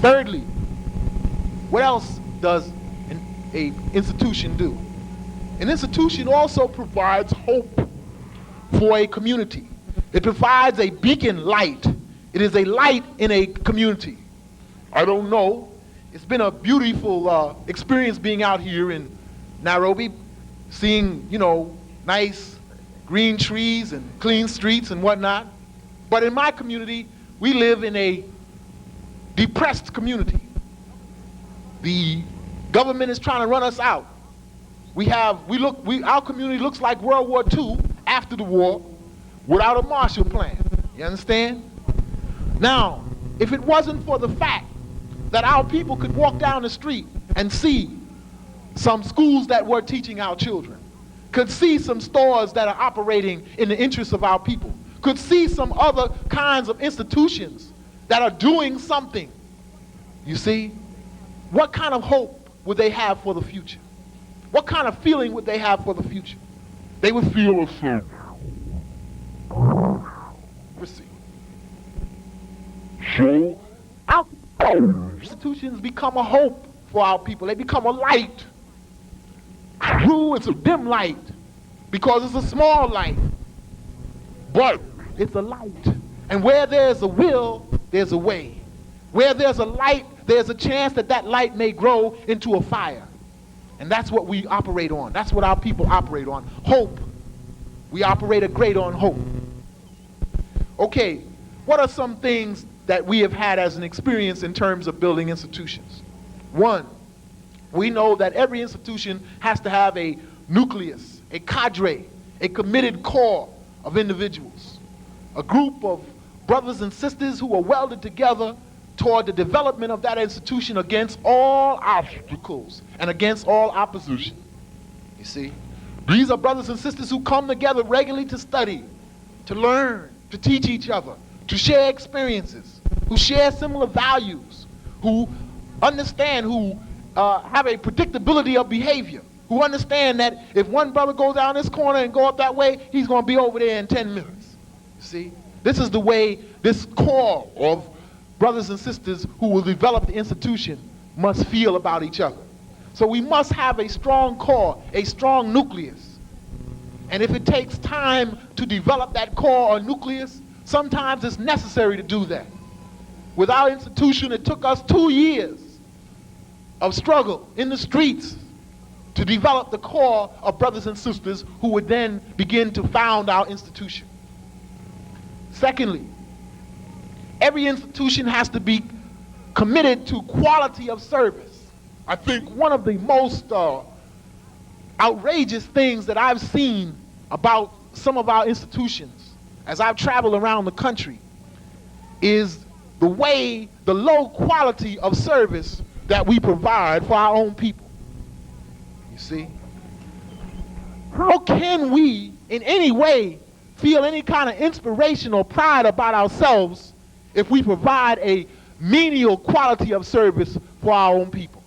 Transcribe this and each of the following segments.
Thirdly, what else does an institution do? An institution also provides hope for a community. It provides a beacon light. It is a light in a community. I don't know. It's been a beautiful experience being out here in Nairobi, seeing, nice green trees and clean streets and whatnot. But in my community, we live in a depressed community. The government is trying to run us out. Our community looks like World War II after the war without a Marshall Plan. You understand? Now, if it wasn't for the fact that our people could walk down the street and see some schools that were teaching our children, could see some stores that are operating in the interests of our people, could see some other kinds of institutions that are doing something, you see, what kind of hope would they have for the future? What kind of feeling would they have for the future? They would feel ashamed. Proceed. So, our institutions become a hope for our people. They become a light. Ooh, it's a dim light because it's a small light, but it's a light. And where there's a will, there's a way. Where there's a light, there's a chance that that light may grow into a fire. And that's what we operate on. That's what our people operate on. Hope. We operate great on hope. Okay, what are some things that we have had as an experience in terms of building institutions? One, we know that every institution has to have a nucleus, a cadre, a committed core of individuals, a group of brothers and sisters who are welded together toward the development of that institution against all obstacles and against all opposition. You see? These are brothers and sisters who come together regularly to study, to learn, to teach each other, to share experiences, who share similar values, who understand, who have a predictability of behavior, who understand that if one brother goes down this corner and go up that way, he's going to be over there in 10 minutes. See? This is the way this core of brothers and sisters who will develop the institution must feel about each other. So we must have a strong core, a strong nucleus. And if it takes time to develop that core or nucleus, sometimes it's necessary to do that. With our institution, it took us 2 years of struggle in the streets to develop the core of brothers and sisters who would then begin to found our institution. Secondly, every institution has to be committed to quality of service. I think one of the most outrageous things that I've seen about some of our institutions as I've traveled around the country is the low quality of service that we provide for our own people. You see? How can we in any way feel any kind of inspiration or pride about ourselves if we provide a menial quality of service for our own people?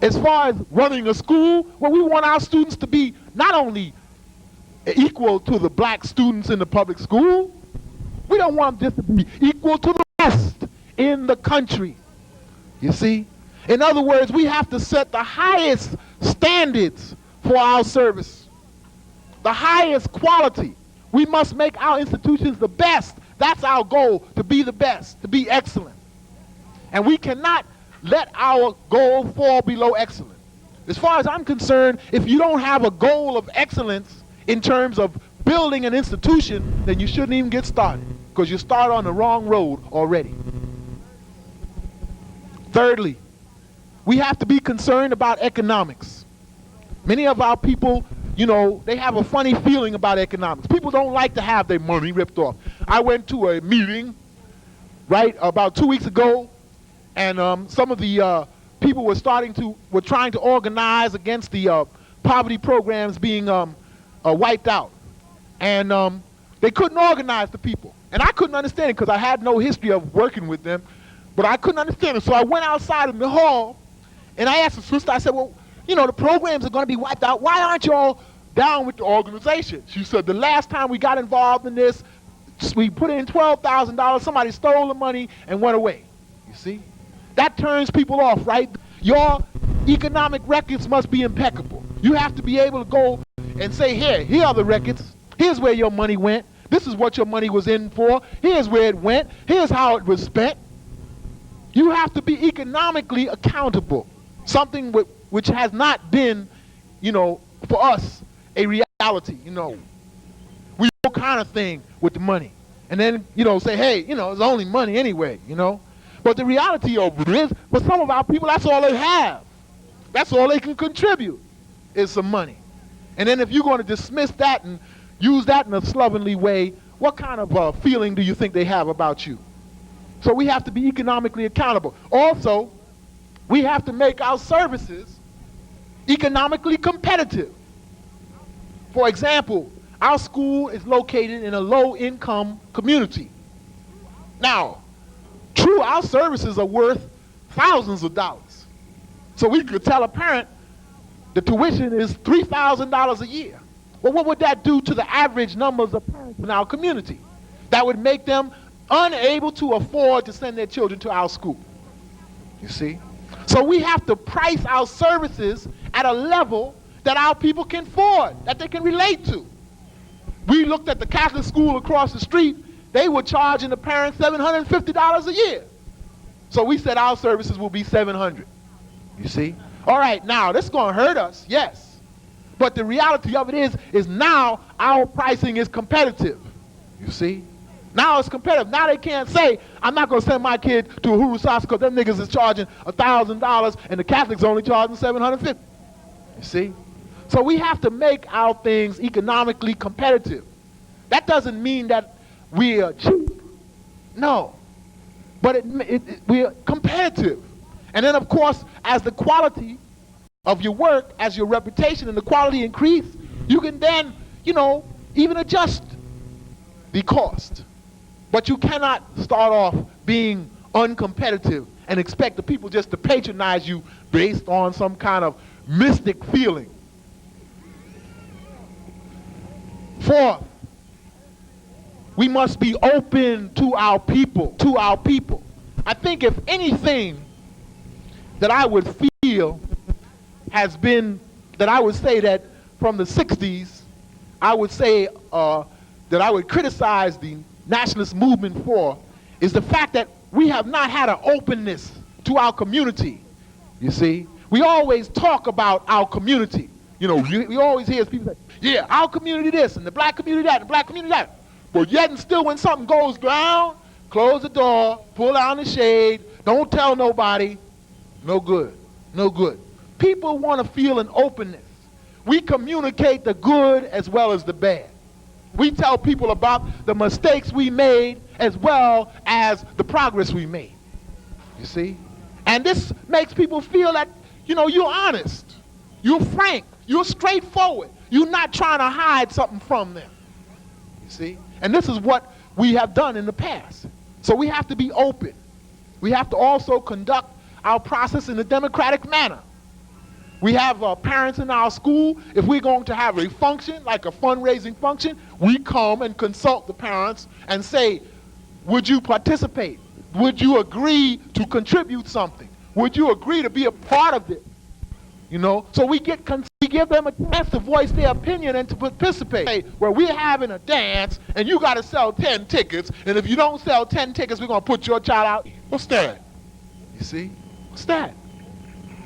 As far as running a school, well, we want our students to be not only equal to the black students in the public school, we don't want them just to be equal to the rest in the country. You see? In other words, we have to set the highest standards for our service, the highest quality. We must make our institutions the best. That's our goal, to be the best, to be excellent. And we cannot let our goal fall below excellence. As far as I'm concerned, if you don't have a goal of excellence in terms of building an institution, then you shouldn't even get started, because you start on the wrong road already. Thirdly, we have to be concerned about economics. Many of our people, they have a funny feeling about economics. People don't like to have their money ripped off. I went to a meeting, about 2 weeks ago, and some of the people were trying to organize against the poverty programs being wiped out. And they couldn't organize the people. And I couldn't understand it because I had no history of working with them, but I couldn't understand it. So I went outside in the hall, and I asked the sister, I said, well, the programs are going to be wiped out. Why aren't you all down with the organization? She said, the last time we got involved in this, we put in $12,000, somebody stole the money and went away. You see? That turns people off, right? Your economic records must be impeccable. You have to be able to go and say, here are the records. Here's where your money went. This is what your money was in for. Here's where it went. Here's how it was spent. You have to be economically accountable. Something which has not been, for us, a reality. We do all kind of thing with the money. And then, say, hey, it's only money anyway, But the reality of it is, for some of our people, that's all they have. That's all they can contribute is some money. And then if you're going to dismiss that and use that in a slovenly way, what kind of feeling do you think they have about you? So we have to be economically accountable. Also, we have to make our services economically competitive. For example, our school is located in a low-income community. Now, true, our services are worth thousands of dollars. So we could tell a parent the tuition is $3,000 a year. Well, what would that do to the average numbers of parents in our community? That would make them unable to afford to send their children to our school. You see? So we have to price our services at a level that our people can afford, that they can relate to. We looked at the Catholic school across the street. They were charging the parents $750 a year. So we said our services will be $700. You see? All right, now, this is going to hurt us, yes. But the reality of it is now our pricing is competitive. You see? Now it's competitive. Now they can't say, I'm not going to send my kid to Uhuru Sasa because them niggas is charging $1,000 and the Catholics only charging $750. You see? So we have to make our things economically competitive. That doesn't mean that we are cheap. No. But we are competitive. And then, of course, as the quality of your work, as your reputation and the quality increase, you can then, even adjust the cost. But you cannot start off being uncompetitive and expect the people just to patronize you based on some kind of mystic feeling. Fourth, we must be open to our people, I think if anything that I would feel has been, that I would say that from the 60s, I would say that I would criticize the nationalist movement for, is the fact that we have not had an openness to our community. You see? We always talk about our community. We always hear people say, yeah, our community this, and the black community that, and the black community that. But yet and still when something goes down, close the door, pull down the shade, don't tell nobody. No good. No good. People want to feel an openness. We communicate the good as well as the bad. We tell people about the mistakes we made as well as the progress we made. You see? And this makes people feel that, you're honest. You're frank. You're straightforward. You're not trying to hide something from them. You see? And this is what we have done in the past. So we have to be open. We have to also conduct our process in a democratic manner. We have parents in our school. If we're going to have a function, like a fundraising function, we come and consult the parents and say, would you participate? Would you agree to contribute something? Would you agree to be a part of it? So we give them a chance to voice their opinion and to participate. Where we're having a dance and you got to sell 10 tickets, and if you don't sell 10 tickets, we're going to put your child out. What's that? You see? What's that?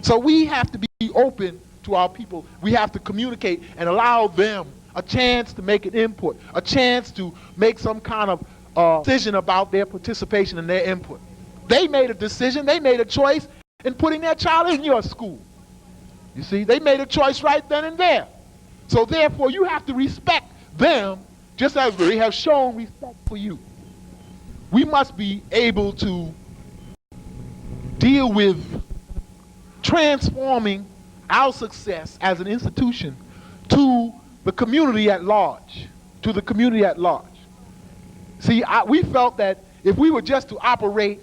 So we have to be open to our people. We have to communicate and allow them a chance to make an input, a chance to make some kind of decision about their participation and their input. They made a decision, they made a choice in putting their child in your school. You see, they made a choice right then and there. So therefore, you have to respect them just as they have shown respect for you. We must be able to deal with transforming our success as an institution to the community at large, See, we felt that if we were just to operate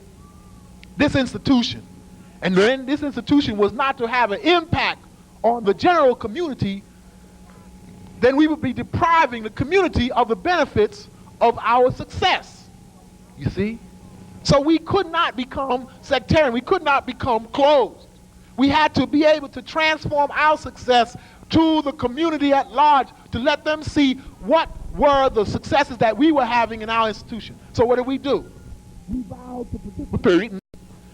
this institution, and then this institution was not to have an impact on the general community, then we would be depriving the community of the benefits of our success. You see? So we could not become sectarian. We could not become closed. We had to be able to transform our success to the community at large to let them see what were the successes that we were having in our institution. So what did we do? We vowed to participate.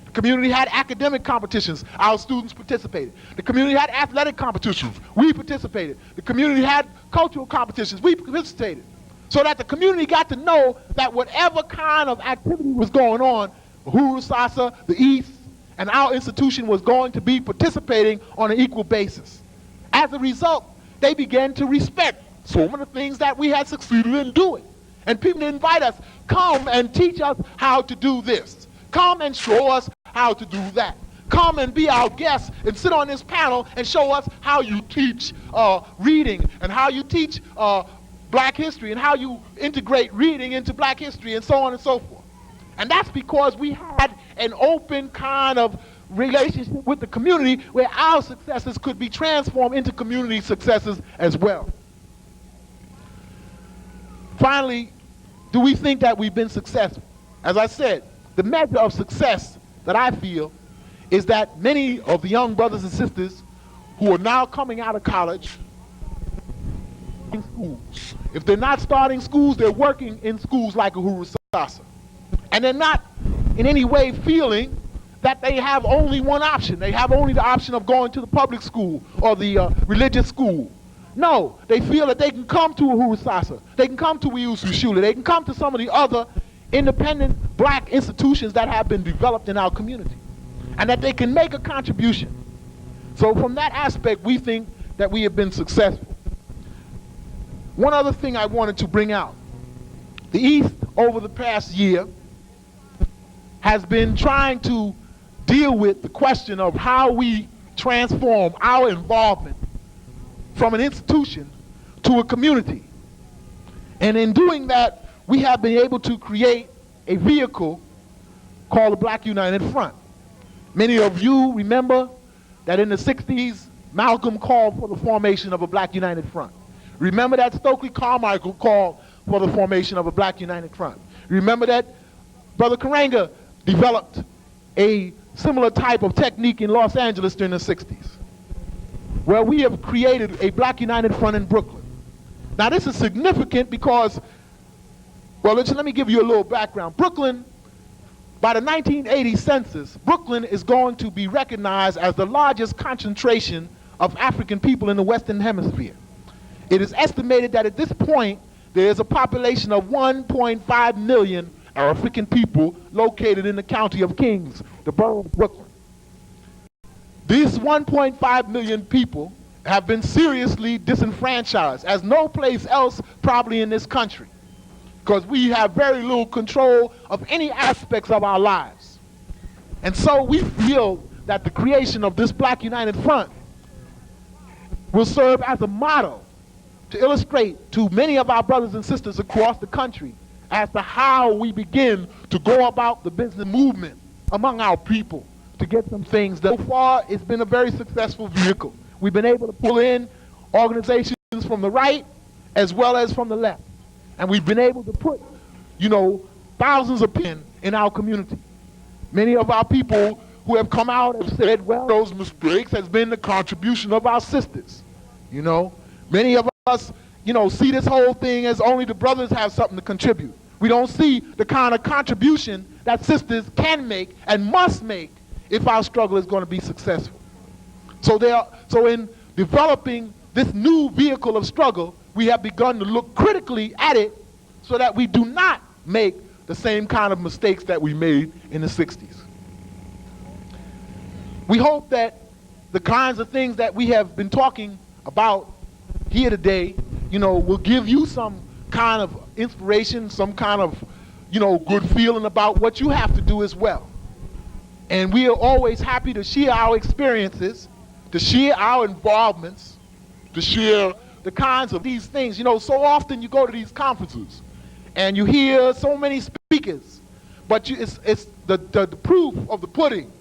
The community had academic competitions. Our students participated. The community had athletic competitions. We participated. The community had cultural competitions. We participated. So that the community got to know that whatever kind of activity was going on, Uhuru Sasa, the East, and our institution was going to be participating on an equal basis. As a result, they began to respect some of the things that we had succeeded in doing. And people invite us, come and teach us how to do this. Come and show us how to do that. Come and be our guests and sit on this panel and show us how you teach reading and how you teach black history and how you integrate reading into black history and so on and so forth. And that's because we had an open kind of relationship with the community where our successes could be transformed into community successes as well. Finally, do we think that we've been successful? As I said, the measure of success that I feel is that many of the young brothers and sisters who are now coming out of college in schools. If they're not starting schools, they're working in schools like Uhuru Sasa. And they're not in any way feeling that they have only one option. They have only the option of going to the public school or the religious school. No, they feel that they can come to Uhuru Sasa, they can come to Weusi, they can come to some of the other independent black institutions that have been developed in our community, and that they can make a contribution. So from that aspect, we think that we have been successful. One other thing I wanted to bring out. The East, over the past year, has been trying to deal with the question of how we transform our involvement from an institution to a community. And in doing that, we have been able to create a vehicle called the Black United Front. Many of you remember that in the 60s, Malcolm called for the formation of a Black United Front. Remember that Stokely Carmichael called for the formation of a Black United Front. Remember that Brother Karanga developed a similar type of technique in Los Angeles during the 60s. Well, we have created a Black United Front in Brooklyn. Now this is significant because, well, let me give you a little background. Brooklyn, by the 1980 census, Brooklyn is going to be recognized as the largest concentration of African people in the Western Hemisphere. It is estimated that at this point, there is a population of 1.5 million African people located in the county of Kings, the borough of Brooklyn. These 1.5 million people have been seriously disenfranchised, as no place else probably in this country, because we have very little control of any aspects of our lives. And so we feel that the creation of this Black United Front will serve as a model to illustrate to many of our brothers and sisters across the country as to how we begin to go about the business movement among our people to get some things done. So far, it's been a very successful vehicle. We've been able to pull in organizations from the right as well as from the left. And we've been able to put, thousands of people in our community. Many of our people who have come out have said, well, those mistakes has been the contribution of our sisters. Many of us, see this whole thing as only the brothers have something to contribute. We don't see the kind of contribution that sisters can make and must make if our struggle is going to be successful. So in developing this new vehicle of struggle, we have begun to look critically at it so that we do not make the same kind of mistakes that we made in the 60s. We hope that the kinds of things that we have been talking about here today, will give you some kind of inspiration, some kind of, good feeling about what you have to do as well. And we are always happy to share our experiences, to share our involvements, to share the kinds of these things. So often you go to these conferences and you hear so many speakers, but it's the proof of the pudding.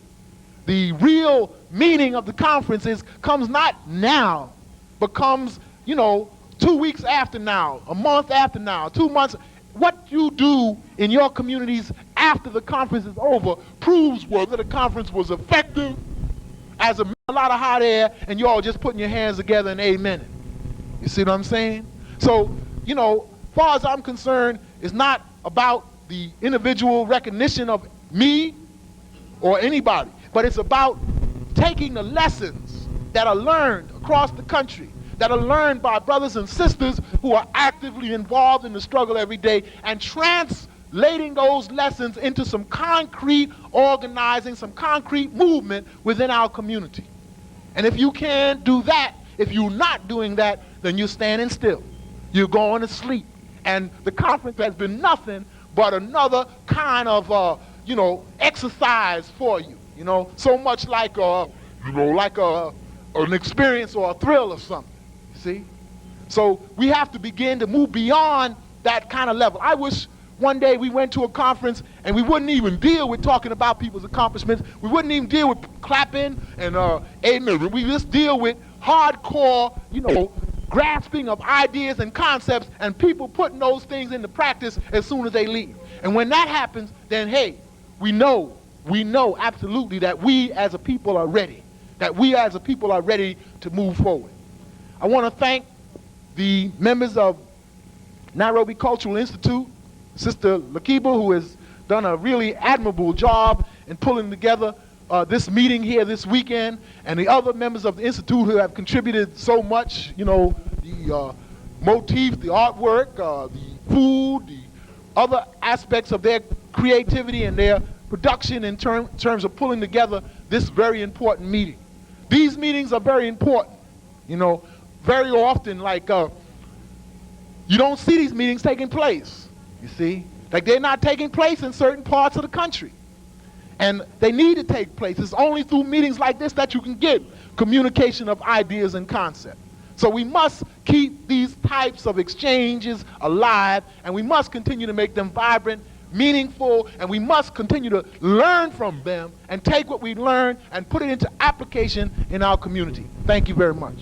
The real meaning of the conferences comes not now, but comes, 2 weeks after now, a month after now, 2 months. What you do in your communities after the conference is over proves whether the conference was effective as a lot of hot air and you all just putting your hands together and amen it. You see what I'm saying? So, you know, as far as I'm concerned, it's not about the individual recognition of me or anybody, but it's about taking the lessons that are learned across the country, that are learned by brothers and sisters who are actively involved in the struggle every day, and translating those lessons into some concrete organizing, some concrete movement within our community. And if you can't do that, if you're not doing that, then you're standing still. You're going to sleep. And the conference has been nothing but another kind of, you know, exercise for you. You know, so much like, an experience or a thrill or something. See? So we have to begin to move beyond that kind of level. I wish one day we went to a conference and we wouldn't even deal with talking about people's accomplishments. We wouldn't even deal with clapping and amen. We just deal with hardcore, you know, grasping of ideas and concepts and people putting those things into practice as soon as they leave. And when that happens, then hey, we know absolutely that we as a people are ready, that we as a people are ready to move forward. I want to thank the members of Nairobi Cultural Institute, Sister Lakiba, who has done a really admirable job in pulling together this meeting here this weekend, and the other members of the Institute who have contributed so much, you know, the motifs, the artwork, the food, the other aspects of their creativity and their production in terms of pulling together this very important meeting. These meetings are very important, you know, very often, like, you don't see these meetings taking place, you see? Like, they're not taking place in certain parts of the country. And they need to take place. It's only through meetings like this that you can get communication of ideas and concepts. So we must keep these types of exchanges alive, and we must continue to make them vibrant, meaningful, and we must continue to learn from them and take what we learn and put it into application in our community. Thank you very much.